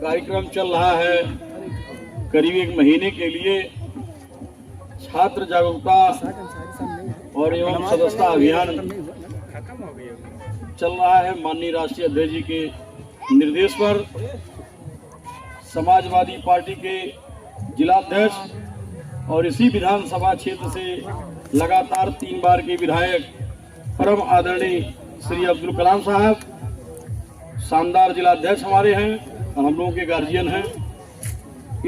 कार्यक्रम चल रहा है करीब 1 महीने के लिए छात्र जागरूकता और एवं सदस्यता अभियान चल रहा है। माननीय राष्ट्रीय अध्यक्ष जी के निर्देश पर समाजवादी पार्टी के जिलाध्यक्ष और इसी विधानसभा क्षेत्र से लगातार 3 बार के विधायक परम आदरणीय श्री अब्दुल कलाम साहब शानदार जिलाध्यक्ष हमारे हैं और हम लोगों के गार्जियन हैं।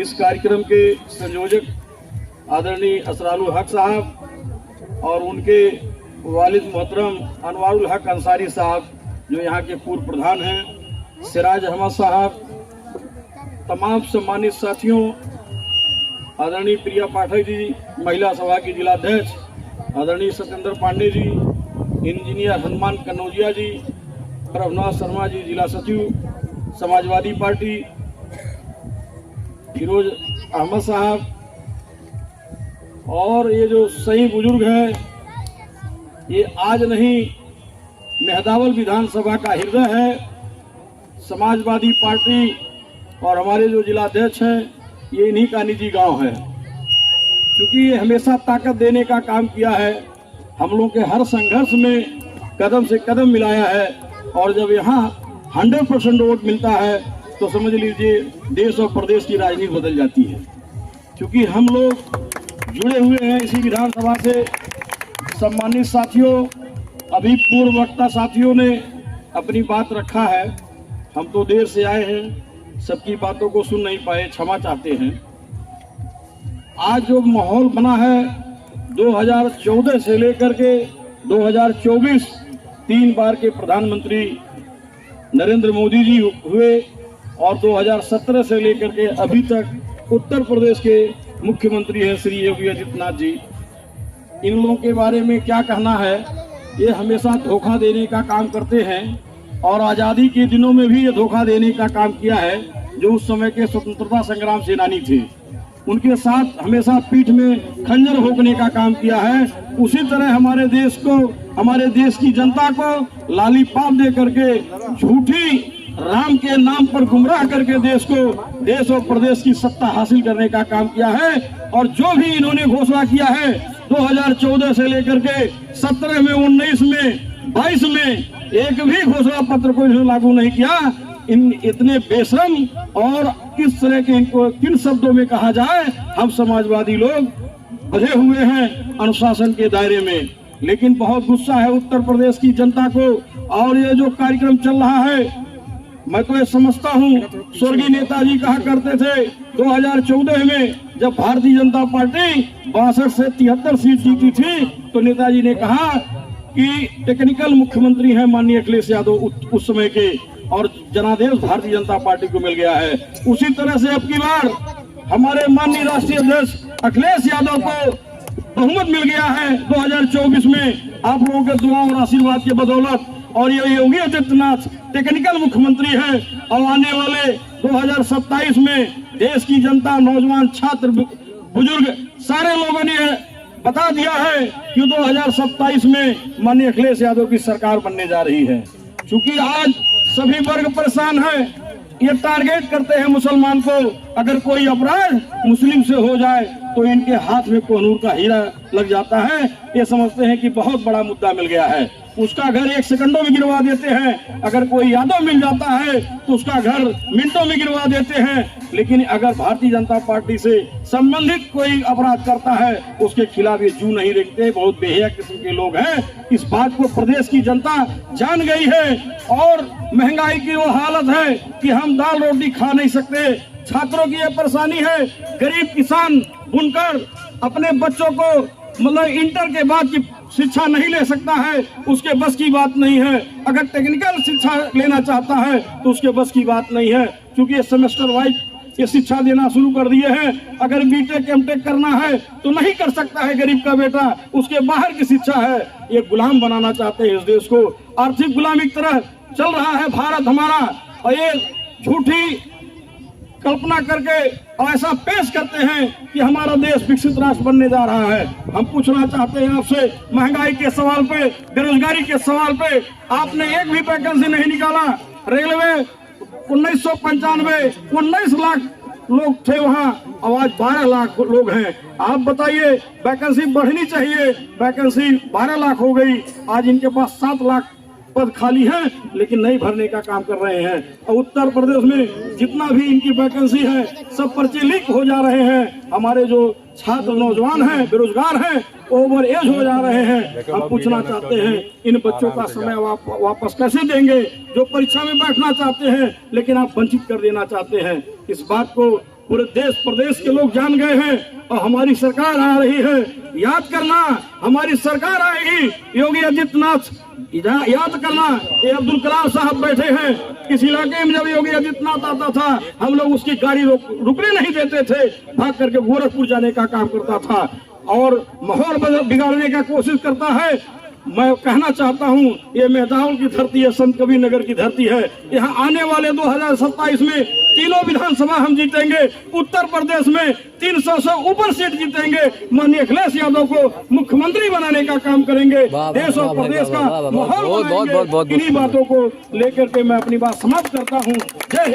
इस कार्यक्रम के संयोजक आदरणीय असरारुल हक साहब और उनके वालिद मोहतरम अनवारुल हक अंसारी साहब जो यहाँ के पूर्व प्रधान हैं, सिराज अहमद साहब, तमाम सम्मानित साथियों, आदरणीय प्रिया पाठक जी महिला सभा की जिलाध्यक्ष, आदरणीय सत्येंद्र पांडे जी, इंजीनियर हनुमान कन्नौजिया जी, प्रभनाथ शर्मा जी जिला सचिव समाजवादी पार्टी, फिरोज अहमद साहब और ये जो सही बुजुर्ग हैं, ये आज नहीं मेहदावल विधानसभा का हृदय है। समाजवादी पार्टी और हमारे जो जिलाध्यक्ष हैं ये इन्हीं का निजी गांव है, क्योंकि ये हमेशा ताकत देने का काम किया है, हम लोगों के हर संघर्ष में कदम से कदम मिलाया है और जब यहाँ 100% वोट मिलता है तो समझ लीजिए देश और प्रदेश की राजनीति बदल जाती है। क्योंकि हम लोग जुड़े हुए हैं इसी विधानसभा से। सम्मानित साथियों, अभी पूर्व वक्ता साथियों ने अपनी बात रखा है, हम तो देर से आए हैं, सबकी बातों को सुन नहीं पाए, क्षमा चाहते हैं। आज जो माहौल बना है 2014 से लेकर के 2024 3 बार के प्रधानमंत्री नरेंद्र मोदी जी हुए और 2017 से लेकर के अभी तक उत्तर प्रदेश के मुख्यमंत्री हैं श्री योगी आदित्यनाथ जी। इन लोगों के बारे में क्या कहना है, ये हमेशा धोखा देने का काम करते हैं और आज़ादी के दिनों में भी ये धोखा देने का काम किया है। जो उस समय के स्वतंत्रता संग्राम सेनानी थे उनके साथ हमेशा पीठ में खंजर भोंकने का काम किया है। उसी तरह हमारे देश को, हमारे देश की जनता को लालीपाप दे करके झूठी राम के नाम पर गुमराह करके देश को, देश और प्रदेश की सत्ता हासिल करने का काम किया है। और जो भी इन्होंने घोषणा किया है 2014 से लेकर के 17 में, 19 में, 22 में एक भी घोषणा पत्र को इन्होंने लागू नहीं किया। इन इतने बेशरम और किस तरह के इनको किन शब्दों में कहा जाए, हम समाजवादी लोग बधे हुए हैं अनुशासन के दायरे में। लेकिन बहुत गुस्सा है उत्तर प्रदेश की जनता को। और ये जो कार्यक्रम चल रहा है, मैं तो ये समझता हूँ, स्वर्गीय नेताजी कहा करते थे 2014 में जब भारतीय जनता पार्टी 62 से 73 सीट जीती थी तो नेताजी ने कहा कि टेक्निकल मुख्यमंत्री हैं माननीय अखिलेश यादव उस समय के, और जनादेश भारतीय जनता पार्टी को मिल गया है। उसी तरह से अब की बार हमारे माननीय राष्ट्रीय अध्यक्ष अखिलेश यादव को बहुमत मिल गया है 2024 में, आप लोगों के दुआ और आशीर्वाद के बदौलत। और ये योगी आदित्यनाथ टेक्निकल मुख्यमंत्री है और आने वाले 2027 में देश की जनता, नौजवान, छात्र, बुजुर्ग सारे लोगों ने बता दिया है कि 2027 में माननीय अखिलेश यादव की सरकार बनने जा रही है। क्योंकि आज सभी वर्ग परेशान है, ये टारगेट करते हैं मुसलमान को, अगर कोई अपराध मुस्लिम से हो जाए तो इनके हाथ में कोहिनूर का हीरा लग जाता है। ये समझते हैं कि बहुत बड़ा मुद्दा मिल गया है, उसका घर 1 सेकंडों में गिरवा देते हैं। अगर कोई यादव मिल जाता है तो उसका घर मिनटों में गिरवा देते हैं। लेकिन अगर भारतीय जनता पार्टी से संबंधित कोई अपराध करता है उसके खिलाफ ये जू नहीं देखते। बहुत बेहया किस्म के लोग हैं। इस बात को प्रदेश की जनता जान गई है। और महंगाई की वो हालत है कि हम दाल रोटी खा नहीं सकते। छात्रों की ये परेशानी है, गरीब किसान बुनकर अपने बच्चों को मतलब इंटर के बाद की शिक्षा नहीं ले सकता है, उसके बस की बात नहीं है। अगर टेक्निकल शिक्षा लेना चाहता है तो उसके बस की बात नहीं है, क्योंकि ये सेमेस्टर वाइज ये शिक्षा देना शुरू कर दिए हैं। अगर बीटेक एमटेक करना है तो नहीं कर सकता है गरीब का बेटा, उसके बाहर की शिक्षा है। ये गुलाम बनाना चाहते हैं इस देश को, आर्थिक गुलामी की तरह चल रहा है भारत हमारा। और ये झूठी कल्पना करके और ऐसा पेश करते हैं कि हमारा देश विकसित राष्ट्र बनने जा रहा है। हम पूछना चाहते हैं आपसे, महंगाई के सवाल पे, बेरोजगारी के सवाल पे आपने एक भी वैकेंसी नहीं निकाला। रेलवे 1995 19 लाख लोग थे वहाँ, अब आज 12 लाख लोग हैं। आप बताइए, वैकेंसी बढ़नी चाहिए, वैकेंसी 12 लाख हो गई। आज इनके पास 7 लाख पद खाली हैं, लेकिन नहीं भरने का काम कर रहे हैं। और उत्तर प्रदेश में जितना भी इनकी वैकेंसी है, सब पर्चे लीक हो जा रहे हैं। हमारे जो छात्र नौजवान हैं, बेरोजगार हैं, ओवर एज हो जा रहे हैं। हम पूछना चाहते हैं, इन बच्चों का समय वापस कैसे देंगे, जो परीक्षा में बैठना चाहते हैं, लेकिन आप वंचित कर देना चाहते हैं। इस बात को पूरे देश प्रदेश के लोग जान गए हैं और हमारी सरकार आ रही है। याद करना, हमारी सरकार आएगी, योगी आदित्यनाथ याद करना, ये अब्दुल कलाम साहब बैठे हैं। किसी इलाके में जब योगी आदित्यनाथ आता था, हम लोग उसकी गाड़ी रुकने नहीं देते थे, भाग करके गोरखपुर जाने का काम करता था और माहौल बिगाड़ने का कोशिश करता है। मैं कहना चाहता हूं, ये मेहदावल की धरती है, संत कबीर नगर की धरती है। यहाँ आने वाले 2027 में तीनों विधानसभा हम जीतेंगे। उत्तर प्रदेश में 300 से ऊपर सीट जीतेंगे। माननीय अखिलेश यादव को मुख्यमंत्री बनाने का काम करेंगे। देश और प्रदेश का माहौल बनाएंगे। इन्हीं बातों को लेकर के मैं अपनी बात समाप्त करता हूँ। जय हिंद।